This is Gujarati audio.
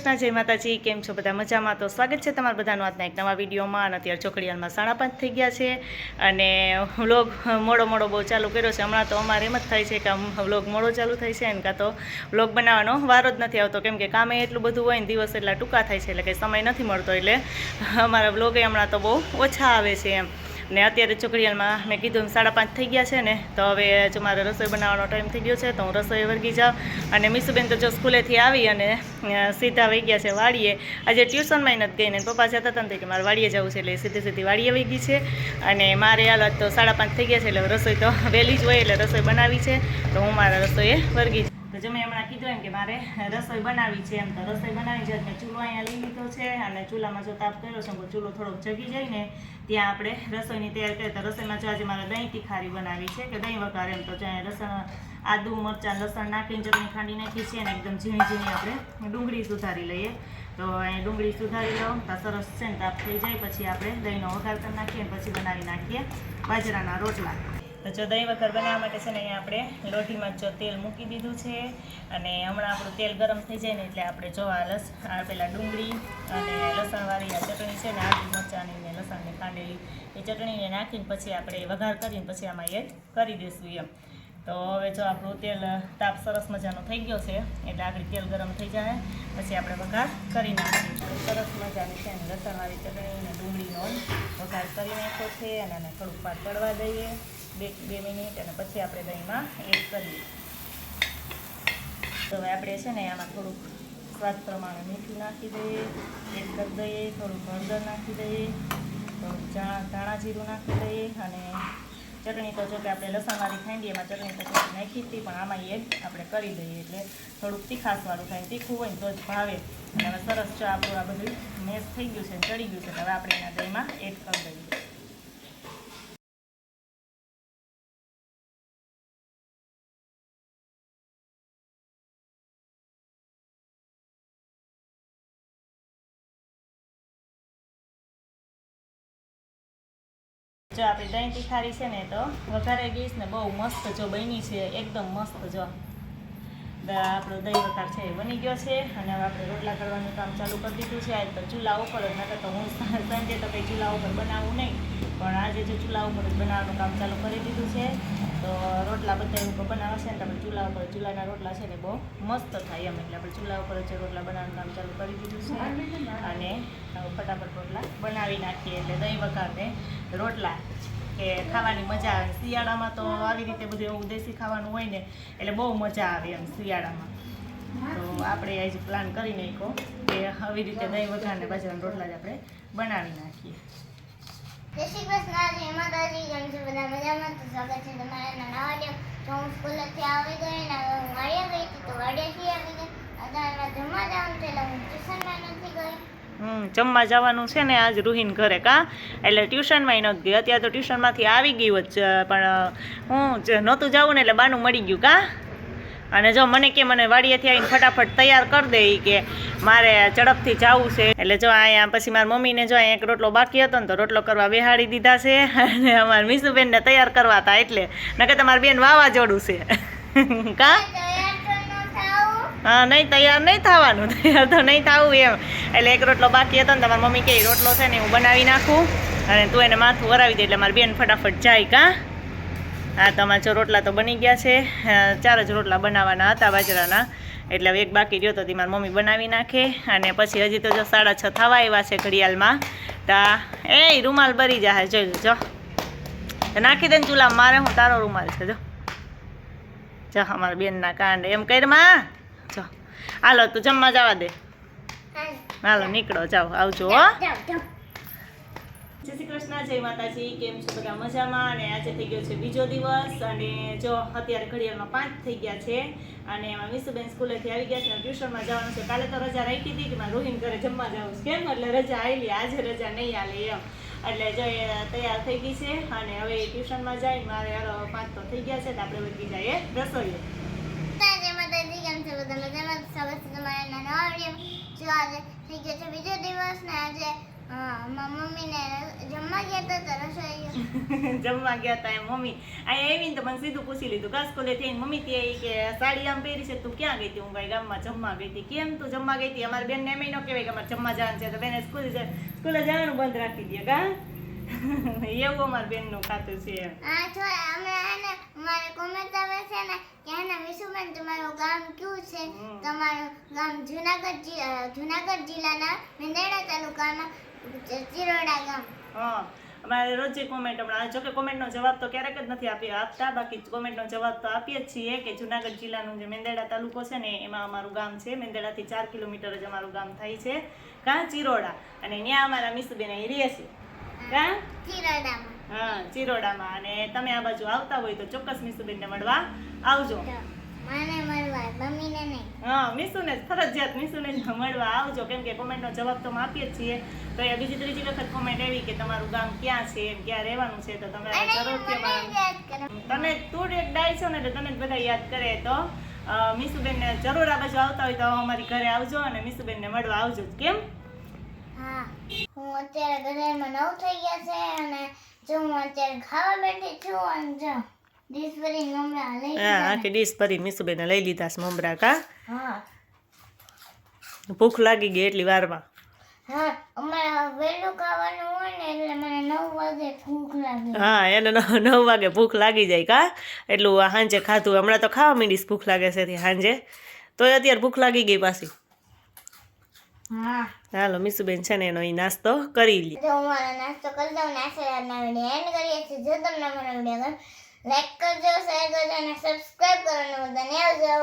કૃષ્ણ, જય માતાજી। કેમ છો બધા? મજામાં? તો સ્વાગત છે તમારા બધાનું આજના એક નવા વિડીયોમાં। અને અત્યારે ચોકડીયાલમાં 5:30 થઈ ગયા છે અને વ્લોગ મોડો બહુ ચાલુ કર્યો છે। હમણાં તો અમારે એમ જ થાય છે કે વ્લોગ મોડો ચાલુ થાય છે ને કાં તો વ્લોગ બનાવવાનો વારો જ નથી આવતો, કેમ કે કામે એટલું બધું હોય ને દિવસ એટલા ટૂંકા થાય છે એટલે કંઈ સમય નથી મળતો, એટલે અમારા વ્લોગે હમણાં તો બહુ ઓછા આવે છે એમ। ને અત્યારે ચોકડીયાલમાં મેં કીધું 5:30 થઈ ગયા છે ને, તો હવે જો મારે રસોઈ બનાવવાનો ટાઈમ થઈ ગયો છે, તો હું રસોઈ વર્ગી જાઉં। અને મીસુબેન તો જો સ્કૂલેથી આવી અને સીધા વહી ગયા છે વાડીએ। આજે ટ્યુશનમાં નથી ગઈ ને પપ્પા જતા હતા ને કે મારે વાડીએ જવું છે, એટલે સીધી વાડીએ વહી ગઈ છે। અને મારે હાલત તો 5:30 થઈ ગયા છે, એટલે રસોઈ તો વહેલી જ હોય, એટલે રસોઈ બનાવી છે, તો હું મારા રસોઈએ વર્ગી છું। તો જો મેં હમણાં કીધું એમ કે મારે રસોઈ બનાવી છે એમ, તો રસોઈ બનાવી છે એટલે ચૂલો અહીંયા લઈ લીધો છે અને ચૂલામાં જો તાપ કર્યો છે, ચૂલો થોડોક જગી જાય ને ત્યાં આપણે રસોઈની તૈયાર કરીએ। તો રસોઈમાં જો આજે મારે દહીં તીખારી બનાવી છે કે દહીં વઘાર એમ, તો જો અહીંયા લસણ, આદુ, મરચાં, લસણ નાખીને ચટણી ખાંડી નાખી છે અને એકદમ ઝીણી આપણે ડુંગળી સુધારી લઈએ। તો અહીં ડુંગળી સુધારી લો તો સરસ છે ને તાપ થઈ જાય પછી આપણે દહીંનો વઘાર કરી નાખીએ અને પછી બનાવી નાખીએ બાજરાના રોટલા। તો જો દહીં વઘાર બનાવવા માટે છે ને અહીંયા આપણે લોઢીમાં જો તેલ મૂકી દીધું છે અને હમણાં આપણું તેલ ગરમ થઈ જાય ને એટલે આપણે જો આ પેલા ડુંગળી અને લસણવાળી આ ચટણી છે ને, આદુ મરચાંની ને લસણની ખાંડેલી એ ચટણીને નાખીને પછી આપણે વઘાર કરીને પછી આમાં એડ કરી દઈશું એમ। તો હવે જો આપણું તેલ તાપ સરસ મજાનો થઈ ગયો છે એટલે આગળ તેલ ગરમ થઈ જાય પછી આપણે વઘાર કરી નાખીએ। સરસ મજાની છે ને લસણવાળી ચટણી અને ડુંગળીનો વઘાર કરી નાખ્યો છે અને એને થોડુંક પાક ચડવા દઈએ 2 મિનિટ અને પછી આપણે દહીંમાં એડ કરીએ। તો હવે આપણે છે ને આમાં થોડુંક સ્વાદ પ્રમાણે મીઠું નાખી દઈએ, એડ કરી દઈએ, થોડુંક હળદર નાખી દઈએ, થોડુંક ધાણા જીરું નાખી દઈએ અને ચટણી તો જો કે આપણે લસણવાળી ખાંડી એમાં ચટણી તો નાખી હતી, પણ આમાં એડ આપણે કરી દઈએ એટલે થોડુંક તીખાસવાળું થાય, તીખું હોય ને તો જ ભાવે। અને હવે સરસ જો આપણું આ બધું મેશ થઈ ગયું છે, ચડી ગયું છે, હવે આપણે એના દહીંમાં એડ કરી દઈએ। જો આપણી દહીં તીખારી છે ને તો વઘારે ગઈશ ને બહુ મસ્ત જો બની છે, એકદમ મસ્ત। જો આપણો દહીં વઘાર છે એ બની ગયો છે અને હવે આપણે રોટલા કરવાનું કામ ચાલુ કરી દીધું છે। આજ તો ચૂલા ઉપર જ, નકર તો હું સાંજે તો કંઈ ચૂલા ઉપર બનાવવું નહીં, પણ આજે જો ચૂલા ઉપર જ બનાવવાનું કામ ચાલુ કરી દીધું છે। તો રોટલા બધા ઉપર બનાવશે ને આપણે ચૂલા ઉપર, ચૂલાના રોટલા છે ને બહુ મસ્ત થાય એમ, એટલે આપણે ચૂલા ઉપર જ રોટલા બનાવવાનું કામ ચાલુ કરી દીધું છે અને ફટાફટ રોટલા બનાવી નાખીએ એટલે દહીં વઘાર ને રોટલા કે ખાવાની મજા આવે। શિયાળામાં તો આવી રીતે બધું એવું દેશી ખાવાનું હોય ને એટલે બહુ મજા આવે એમ શિયાળામાં। તો આપણે આજે પ્લાન કરી નાખ્યો કે આવી રીતે દહીં વઘાર ને બાજરાના રોટલા જ આપણે બનાવી નાખીએ। જય શ્રી કૃષ્ણ, જય માતાજી। કેમ છો બધા? મજામાં? તો સ્વાગત છે તમારા નવા વિડીયો। તો હું સ્કૂલેથી આવી ગઈ ને હવે હું વાડીએ ગઈ હતી, તો વાડીએથી આવી ગઈ અત્યારે જમવા જવાનું છે એટલે હું ટ્યુશનમાં નથી ગઈ। જમવા જવાનું છે ને આજ રૂહીન ઘરે કા, એટલે ટ્યુશનમાં નથી ગઈ। અત્યારે તો ટ્યુશનમાંથી આવી ગઈ વચ્ચે, પણ હું નહોતું જવું ને એટલે બાનું મળી ગયું કા। અને જો મને કે મને વાડીએથી આવીને ફટાફટ તૈયાર કરી દે કે મારે ઝડપથી જવું છે, એટલે જો અહીંયા પછી મારી મમ્મીને જો અહીંયા એક રોટલો બાકી હતો ને તો રોટલો કરવા બેહાડી દીધા છે અને અમારા મીસુબેનને તૈયાર કરવા હતા, એટલે નકર તમારી બેન વાવાઝોડું છે કા। હા નહીં, તૈયાર નહીં થવાનું, તૈયાર તો નહીં થવું એમ, એટલે એક રોટલો બાકી હતો ને તમારી મમ્મી કે રોટલો છે ને હું બનાવી નાખું અને તું એને માથું વરાવી દે એટલે મારી બેન ફટાફટ જાય કા। હા, તમારા જો રોટલા તો બની ગયા છે, 4 જ રોટલા બનાવવાના હતા બાજરાના, એટલે હવે એક બાકી રહ્યો તો તે મારી મમ્મી બનાવી નાખે અને પછી હજી તો જો 6:30 થવા આવ્યા છે ઘડિયાળમાં। તા એ રૂમાલ ભરી જાય, જોઈ જો નાખી દે ને ચૂલા, મારે હું તારો રૂમાલ છે જો અમારા બેનના કાંડ એમ કરમાં। જો હાલો તું જમવા જવા દે, હાલો નીકળો, જાઓ, આવજો હો। જય શ્રી કૃષ્ણ, જય માતાજી। કેમ છો બધા? મજામાં? અને આજે થઈ ગયો છે બીજો દિવસ અને જો અત્યારે ઘડિયાળમાં 5 થઈ ગયા છે અને એમાં મીસુબેન સ્કૂલેથી આવી ગયા છે અને ટ્યુશનમાં જવાનું છે। કાલે તો રજા રાખી હતી કે મારે રોહિન ઘરે જમવા જવું છે, કેમ એટલે રજા આવેલી, આજે રજા નહીં આલે એમ, એટલે જો એ તૈયાર થઈ ગઈ છે અને હવે ટ્યુશનમાં જાય, મારે 5 તો થઈ ગયા છે તો આપણે વધી જઈએ રસોઈએ। જય માતાજી। કેમ છો બધા? મજામાં? સ્વાગત છે તમારા નવા વિડીયો। જો આજે થઈ ગયો છે બીજો દિવસ ને આજે હા, મારા મમ્મીને જમવા ગયા હતા તો રસોઈ જમવા ગયા હતા એમ મમ્મી અહીંયા આવીને તો મને સીધું પૂછી લીધું કા સ્કૂલે થઈને મમ્મી તે કે સાડી આમ પહેરી છે તું ક્યાં ગઈ હતી? હું ભાઈ ગામમાં જમવા ગઈ હતી. કેમ તું જમવા ગઈ હતી? અમારી બેનને એમ ન કહેવાય કે અમારે જમવા જવાનું છે તો બેને સ્કૂલે જવાનું બંધ રાખી દે કા એવું અમારી બેનનું ખાતું છે એમ. હા થોડા હમણાં હે ને મારે કોમેન્ટ આવે છે ને કે હે ને વિશુબેન તમારું ગામ કયું છે? તમારું ગામ જુનાગઢ જિલ્લાના મેંદરડા તાલુકાના ચિરોડા ગામ. હા અમારે રોજે કોમેન્ટ હમણાં જોકે કોમેન્ટનો જવાબ તો ક્યારેક જ નથી આપતા બાકી કોમેન્ટનો જવાબ તો આપીએ જ છીએ કે જુનાગઢ જિલ્લાનું જે મેંદરડા તાલુકો છે ને એમાં અમારું ગામ છે. મેંદરડાથી 4 કિલોમીટર જ અમારું ગામ થાય છે કાં ચિરોડા અને ત્યાં અમારા મિસુબેન અહીં રહે છે કાં ચિરોડામાં. હા ચિરોડામાં. અને તમે આ બાજુ આવતા હોય તો ચોક્કસ મિસુબેનને મળવા આવજો. મને મળવા મમ્મીને નહીં. હા મિસુને ફરજિયાત મિસુને જ મળવા આવજો કેમ કે કોમેન્ટનો જવાબ તો અમે આપીએ જ છીએ. તો એ બીજી ત્રીજી વખત કોમેન્ટ આવી કે તમારું ગામ ક્યાં છે ક્યાં રહેવાનું છે તો તમે જરૂરથી તને તું એક ડાય છો ને એટલે તને જ બધા યાદ કરે તો મિસુબેનને જરૂર આ બાજુ આવતા હોય તો અમારી ઘરે આવજો અને મિસુબેનને મળવા આવજો. કેમ? હા હું અત્યારે ઘરમાં 9 થઈ ગયા છે અને જો હું અત્યારે ખાવા બેઠી છું અને જો ડીશ ભરીને મમરા લઈ હા લીધા. આખી ડીશ ભરી મિસુબેને લઈ લીધા છે મમરા કા હા ભૂખ લાગી ગઈ એટલી વારમાં. હા અમારે વહેલું ખાવાનું હોય ને એટલે મને 9 વાગે ભૂખ લાગે. હા એને 9 વાગે ભૂખ લાગી જાય કા એટલું સાંજે ખાધું. હમણાં તો ખાવા માંડીશ ભૂખ લાગે છે સાંજે તોય અત્યારે ભૂખ લાગી ગઈ પાછી. હા હાલો મિસુબેન છે ને એનો ઈ નાસ્તો કરી લે. જો હું મારો નાસ્તો કરી દઉં ને આજના વિડીયો એન્ડ કરીએ છીએ. જો તમને મારો વિડીયો ગમે લાઈક કરજો, શેર કરજો અને સબસ્ક્રાઇબ કરવાનું ભૂલતા નહીં. આવજો.